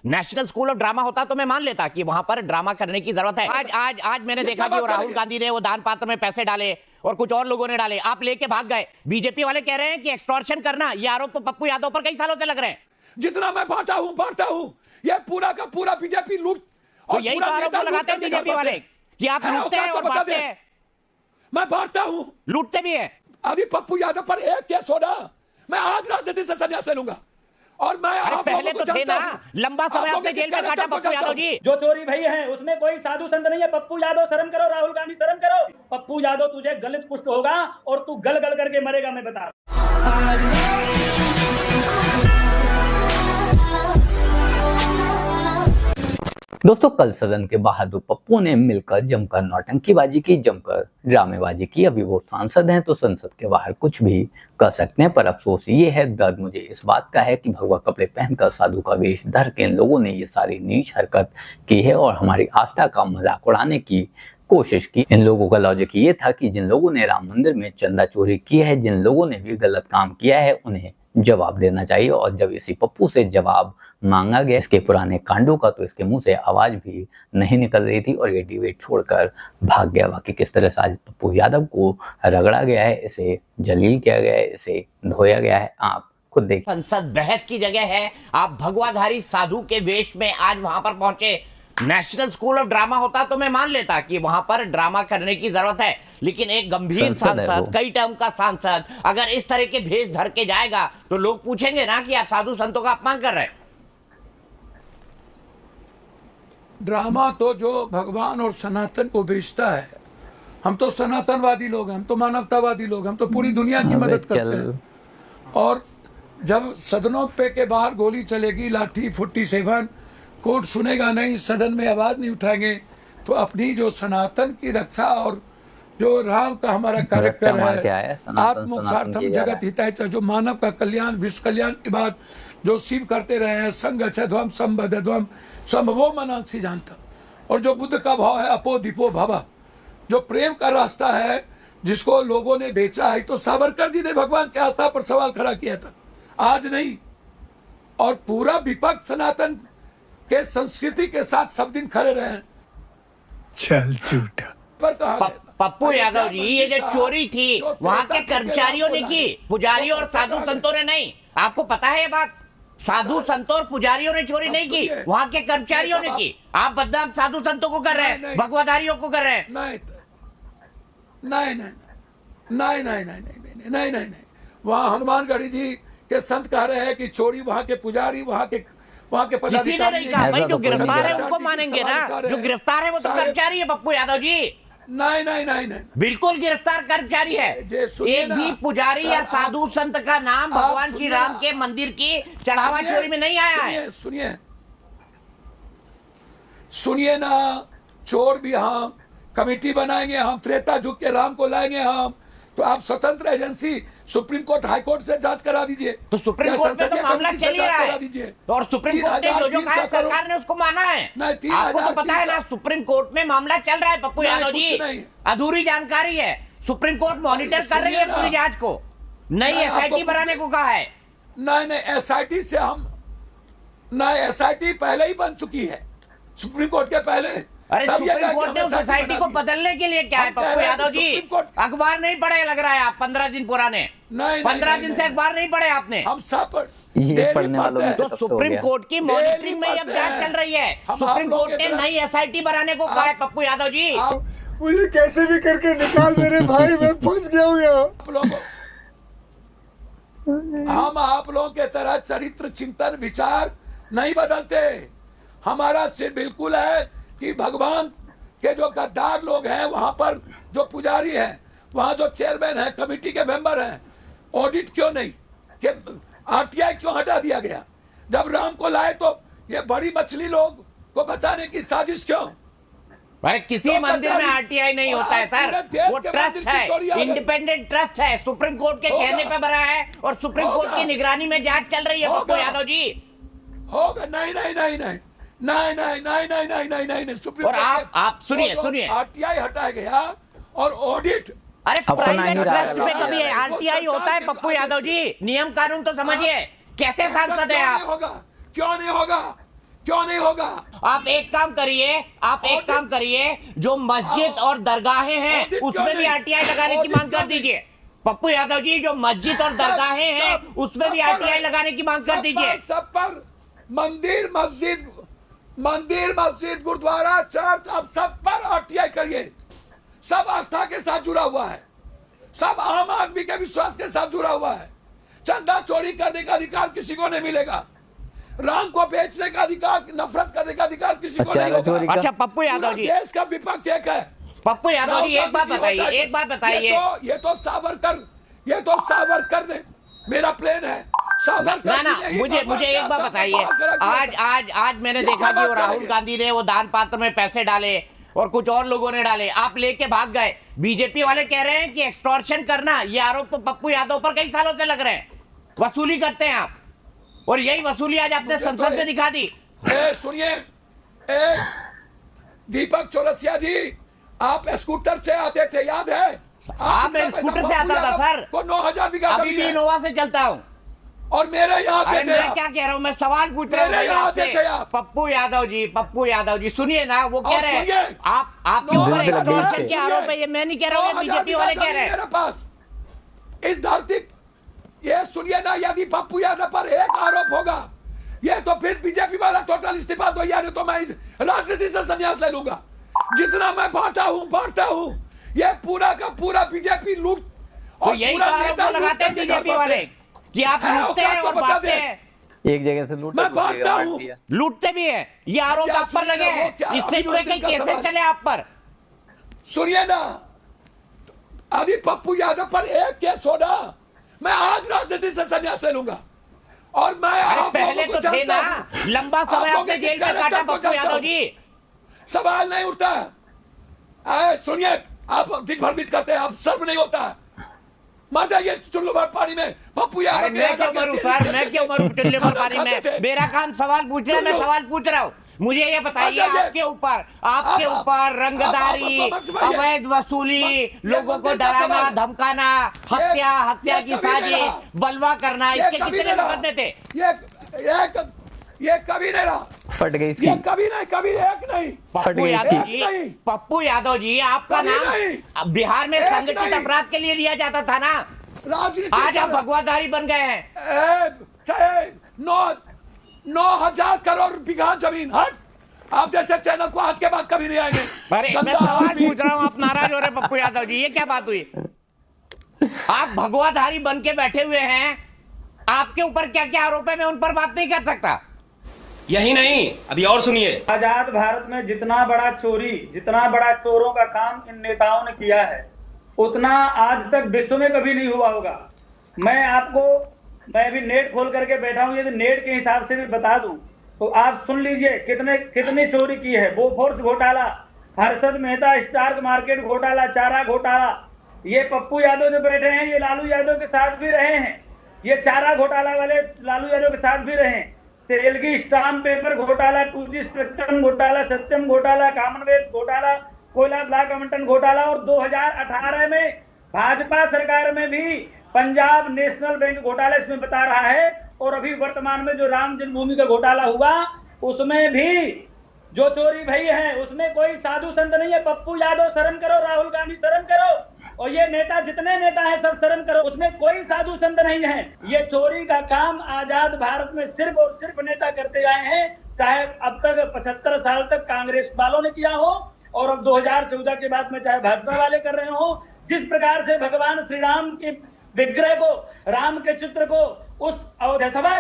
National school of drama होता तो मैं मान लेता कि वहां पर ड्रामा करने की जरूरत है। आज आज आज मैंने देखा कि वो राहुल गांधी ने वो दान पात्र में पैसे डाले और कुछ और लोगों ने डाले, आप लेके भाग गए। बीजेपी वाले कह रहे हैं कि एक्सटॉर्शन करना, ये आरोप तो पप्पू यादव पर कई सालों से लग रहे हैं। जितना मैं बांटा हूं ये पूरा का पूरा बीजेपी लूट। तो यही तो आरोप लगाते हैं बीजेपी वाले कि आप लूटते हैं और बांटते हैं। मैं बांटता हूं, लूटते भी है। अभी पप्पू यादव पर एक केस हो ना, मैं आज राजनीति से संन्यास ले लूंगा। और मैं आप पहले तो थे ना, लंबा समय आपने जेल में काटा पप्पू यादव जी। जो चोरी भई है उसमें कोई साधु संत नहीं है। पप्पू यादव शर्म करो, राहुल गांधी शर्म करो। पप्पू यादव तुझे गलत पुष्ट होगा और तू गल गल करके मरेगा, मैं बता। दोस्तों, कल सदन के बाहर दो पप्पू ने मिलकर जमकर नौटंकीबाजी की, जमकर ड्रामेबाजी की। अभी वो सांसद हैं तो संसद के बाहर कुछ भी कर सकते हैं, पर अफसोस ये है, दर्द मुझे इस बात का है कि भगवा कपड़े पहनकर साधु का वेश धर के इन लोगों ने ये सारी नीच हरकत की है और हमारी आस्था का मजाक उड़ाने की कोशिश की। इन लोगों का लॉजिक ये था कि जिन लोगों ने राम मंदिर में चंदा चोरी किया है, जिन लोगों ने भी गलत काम किया है, उन्हें जवाब देना चाहिए। और जब इसी पप्पू से जवाब मांगा गया इसके पुराने कांडों का, तो इसके मुंह से आवाज भी नहीं निकल रही थी और ये डिबेट छोड़कर भाग गया। बाकी किस तरह से आज पप्पू यादव को रगड़ा गया है, इसे जलील किया गया है, इसे धोया गया है, आप खुद देखिए। संसद बहस की जगह है, आप भगवाधारी साधु के वेश में आज वहां पर पहुंचे। नेशनल स्कूल ऑफ ड्रामा होता तो मैं मान लेता कि वहां पर ड्रामा करने की जरूरत है, लेकिन एक गंभीर सांसद, कई टर्म का सांसद अगर इस तरह के भेष धर के जाएगा तो लोग पूछेंगे ना कि आप साधु संतों का अपमान कर रहे हैं। ड्रामा तो जो भगवान और सनातन को बेचता है, हम तो सनातनवादी लोग हैं, हम तो मानवतावादी लोग हैं, हम तो पूरी दुनिया की मदद करते हैं। और जब सदनों पे के बाहर गोली चलेगी, लाठी 47, कोर्ट सुनेगा नहीं, सदन में आवाज नहीं उठाएंगे, तो अपनी जो सनातन की रक्षा और जो राम का हमारा कैरेक्टर है, आत्मोक्षार्थम जगत हिताय, जो मानव का कल्याण, विश्व कल्याण की बात जो शिव करते रहे हैं, संगच्छध्वम संबद्धध्वम संभवो मनांसी जानता। और जो बुद्ध का भाव है अपो दीपो भवा, जो प्रेम का रास्ता है जिसको लोगों ने बेचा है, तो सावरकर जी ने भगवान की आस्था पर सवाल खड़ा किया था, आज नहीं। और पूरा विपक्ष सनातन के संस्कृति के साथ सब दिन खड़े रहे। चल झूठा। पप्पू यादव जी, ये जो चोरी थी वहां के कर्मचारियों ने की, पुजारियों और साधु संतों ने नहीं। आपको पता है ये बात? साधु संतों और पुजारियों ने चोरी नहीं की, वहां के कर्मचारियों ने की। आप बदनाम साधु संतों को कर रहे हैं, भगवाधारियों को कर रहे हैं। नहीं नहीं नहीं नहीं नहीं नहीं नहीं, वहाँ हनुमानगढ़ी जी के संत कह रहे हैं कि चोरी वहाँ के पुजारी, वहाँ के किसी ने नहीं कहा। भाई जो गिरफ्तार है उनको मानेंगे ना, जो गिरफ्तार है वो तो कर्मचारी है पप्पू यादव जी। नहीं नहीं नहीं नहीं, बिल्कुल गिरफ्तार कर्मचारी है। एक भी पुजारी या साधु संत का नाम भगवान श्री राम के मंदिर की चढ़ावा चोरी में नहीं आया है। सुनिए ना, चोर भी हम कमेटी बनाएंगे, हम त्रेता युग के राम को लाएंगे हम। तो आप स्वतंत्र agency supreme court, high court से जांच करा दीजिए। तो सुप्रीम कोर्ट में तो मामला चल ही रहा है और सुप्रीम कोर्ट ने जो कहा है सरकार ने उसको माना है। आपको तो पता है ना, सुप्रीम कोर्ट में मामला चल रहा है पप्पू यादव जी। अधूरी जानकारी है, सुप्रीम कोर्ट मॉनिटर कर रही है पूरी जांच को। नई एसआईटी बनाने को कहा है। नहीं एसआईटी से हम नहीं, एसआईटी पहले ही बन चुकी है सुप्रीम कोर्ट के पहले। अरे सुप्रीम कोर्ट ने उस सोसाइटी को बदलने के लिए क्या है पप्पू यादव जी? अखबार नहीं पढ़े लग रहा है आप, 15 दिन पुराने। 15 दिन से अखबार नहीं पढ़े आपने। हम सब ये पढ़ने वालों में तो सुप्रीम कोर्ट की मॉनिटरिंग में अब जांच चल रही है। सुप्रीम कोर्ट ने नई एसआईटी बनाने को कहा है पप्पू यादव जी। मुझे कैसे भी करके निकाल मेरे भाई, मैं फंस गया हूँ यहाँ। हम आप लोगों के तरह चरित्र चिंतन विचार नहीं बदलते। हमारा सिर्फ बिल्कुल है कि भगवान के जो गद्दार लोग हैं, वहां पर जो पुजारी हैं, वहां जो चेयरमैन हैं, कमेटी के मेंबर हैं, ऑडिट क्यों नहीं, कि आरटीआई क्यों हटा दिया गया? जब राम को लाए तो ये बड़ी मछली लोग को बचाने की साजिश क्यों? भाई किसी मंदिर में आरटीआई नहीं होता है सर, वो ट्रस्ट है, इंडिपेंडेंट ट्रस्ट है, सुप्रीम कोर्ट के कहने पे बना है और सुप्रीम कोर्ट की निगरानी में जांच चल रही है पप्पू यादव जी। होगा नहीं नहीं नहीं नहीं नहीं नहीं नहीं नहीं नहीं नहीं नहीं नहीं, सुप्रीम और आप सुनिए आरटीआई हटाया गया और ऑडिट। अरे प्राइवेट ट्रस्ट में कभी आरटीआई होता है पप्पू यादव जी? नियम कानून तो समझिए। कैसे सांसद है आप? होगा क्यों नहीं होगा? क्यों नहीं होगा? आप एक काम करिए, जो मस्जिद और दरगाहें हैं ऑडिट क्यों उसमें भी नहीं? आरटीआई लगाने की ऑडिट मांग कर क्यों नहीं? दीजिए। पप्पू यादव जी, जो मस्जिद और दरगाहें हैं उसमें भी आरटीआई लगाने की मांग कर दीजिए। सब पर मंदिर मस्जिद गुरुद्वारा चर्च, अब सब पर आरटीआई करिए। सब आस्था के साथ जुड़ा हुआ है, सब आम आदमी के विश्वास के साथ जुड़ा हुआ है। चंदा चोरी करने का अधिकार किसी को नहीं मिलेगा, राम को बेचने का अधिकार, नफरत करने का अधिकार किसी को नहीं होगा। अच्छा पप्पू यादव जी, देश का विपक्ष एक है। पप्पू यादव जी, एक बात बताइए, ये तो सावरकर ने, मेरा प्लेन है सावरकर। ना मुझे एक बात बताइए, आज मैंने देखा कि वो राहुल गांधी ने वो दान पात्र में पैसे डाले और कुछ और लोगों ने डाले, आप लेके भाग गए। बीजेपी वाले कह रहे हैं कि एक्सटॉर्शन करना, ये आरोप तो पप्पू यादव पर कई सालों से लग रहे हैं। वसूली करते हैं आप, और यही वसूली आज आपने संसद में दिखा दी। सुनिए दीपक चौरसिया जी, आप स्कूटर से आते थे, याद है? आप स्कूटर से आता था सर, को 9,000 बीघा अभी भी इनोवा से चलता हूँ। और मेरे यहाँ आते थे। मैं क्या कह रहा हूँ, मैं सवाल पूछ रहा हूँ आपसे। पप्पू यादव जी सुनिए ना, वो कह रहे हैं आपके ऊपर एक्सटॉर्शन के आरोप है। ये मैं नहीं कह रहा हूँ, बीजेपी वाले कह रहे हैं। मेरे पास इस धरती, ये सुनिए ना, यदि पप्पू यादव पर एक आरोप होगा, ये तो फिर बीजेपी वाला टोटल इस्तीफा दो यार, तो मैं इस राजनीति से संन्यास ले लूंगा। जितना मैं बांटा हूँ, ये पूरा का पूरा बीजेपी लूट, और यही आरोप लगाते हैं बीजेपी वाले कि आप लूटते हैं और बांटते हैं। एक जगह से लूट, मैं बांटता हूँ, लूटते भी है, ये आरोप आप पर लगे हैं। इससे जुड़े कई केसेस चले आप पर। सुनिए ना, यदि पप्पू यादव पर एक केस होना, मैं आज राजनीति से संन्यास ले लूंगा। और मैं पहले तो थे ना, लंबा समय आपने जेल में काटा पप्पू यादव जी, सवाल नहीं उठता है। सुनिए, आप दिग्भ्रमित करते हैं, आप सर्व नहीं होता है। मर जाइए चुल्लू भर पानी में पप्पू यादव। मैं क्यों मरूं सर, मैं क्यों मरूं चुल्लू भर पानी में? मेरा काम सवाल पूछना है, मैं सवाल पूछ रहा हूँ। मुझे ये बताइए, आपके ऊपर रंगदारी, अवैध वसूली, लोगों को डराना धमकाना, हत्या की साजिश, बलवा करना, इसके कितने मुकदमे थे? ये कभी नहीं रहा, फट गई इसकी, ये कभी एक नहीं। पप्पू यादव जी, आपका नाम बिहार में संगठित अपराध के लिए लिया जाता था ना, आज आप भगवाधारी बन गए हैं। 9,000 करोड़ बीघा जमीन, हट। आप जैसे चैनल को आज के बाद कभी नहीं आएंगे। अरे मैं सवाल पूछ रहा हूँ, आप नाराज हो रहे पप्पू यादव जी, ये क्या बात हुई? आप भगवाधारी बन के बैठे हुए हैं, आपके ऊपर क्या क्या आरोप है, मैं उन पर बात नहीं कर सकता। यही नहीं, अभी और सुनिए। आजाद भारत में जितना बड़ा चोरों का काम इन नेताओं ने किया है, उतना आज तक विश्व में कभी नहीं हुआ होगा। मैं अभी नेट खोल करके बैठा हूँ, यदि नेट के हिसाब से भी बता दूं तो आप सुन लीजिए कितनी चोरी की है। बोफोर्स घोटाला, हर्षद मेहता स्टार मार्केट घोटाला, चारा घोटाला, ये पप्पू यादव जो बैठे हैं, ये लालू यादव के साथ भी रहे हैं। ये चारा घोटाला वाले लालू यादव के साथ भी रहे हैं। तेलगी स्टाम्प पेपर घोटाला, 2G स्पेक्ट्रम घोटाला, सत्यम घोटाला, कॉमनवेल्थ घोटाला, कोयला ब्लॉक आवंटन घोटाला, और 2018 में भाजपा सरकार में भी पंजाब नेशनल बैंक घोटाला इसमें बता रहा है। और अभी वर्तमान में जो राम जन्मभूमि का घोटाला हुआ, उसमें भी जो चोरी भई है, उसमें कोई साधु संत नहीं है। पप्पू यादव शर्म करो, राहुल गांधी शर्म करो, और ये नेता जितने नेता हैं सब शर्म करो, उसमें कोई साधु संत नहीं है। ये चोरी का काम आजाद भारत में सिर्फ और सिर्फ नेता करते आए हैं, चाहे अब तक 75 साल तक कांग्रेस वालों ने किया हो, और अब 2014 के बाद में चाहे भाजपा वाले कर रहे हो। जिस प्रकार से भगवान श्री राम के विग्रह को, राम के चित्र को उस अवधेशवा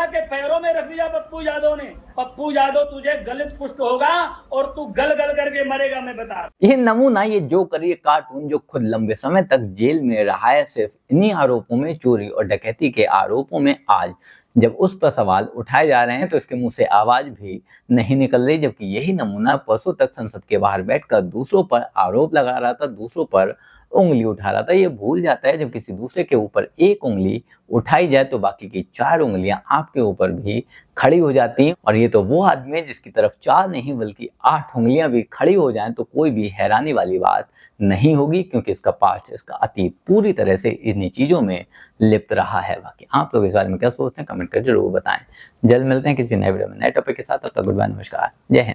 के पैरों में रख दिया पप्पू यादव ने। पप्पू यादव, तुझे गलित पुष्ट होगा और तू गल गल करके मरेगा, मैं बता। ये नमूना, ये जोकर, ये कार्टून जो खुद लंबे समय तक जेल में रहा है सिर्फ इन्हीं आरोपों में, चोरी और डकैती के आरोपों में, आज जब उस पर सवाल उठाए जा रहे हैं तो इसके मुंह से आवाज भी नहीं निकल रही। जबकि यही नमूना परसों तक संसद के बाहर बैठकर दूसरों पर आरोप लगा रहा था, दूसरों पर उंगली उठा रहा था। ये भूल जाता है जब किसी दूसरे के ऊपर एक उंगली उठाई जाए तो बाकी की 4 उंगलियां आपके ऊपर भी खड़ी हो जाती हैं। और ये तो वो आदमी है जिसकी तरफ 4 नहीं बल्कि 8 उंगलियां भी खड़ी हो जाएं तो कोई भी हैरानी वाली बात नहीं होगी, क्योंकि इसका पास्ट, इसका अतीत पूरी तरह से इन्हीं चीजों में लिप्त रहा है। बाकी आप लोग इस बारे में क्या सोचते हैं कमेंट कर जरूर बताएं। जल्द मिलते हैं किसी नए वीडियो में नए टॉपिक के साथ। तब तक गुड बाय, नमस्कार, जय हिंद।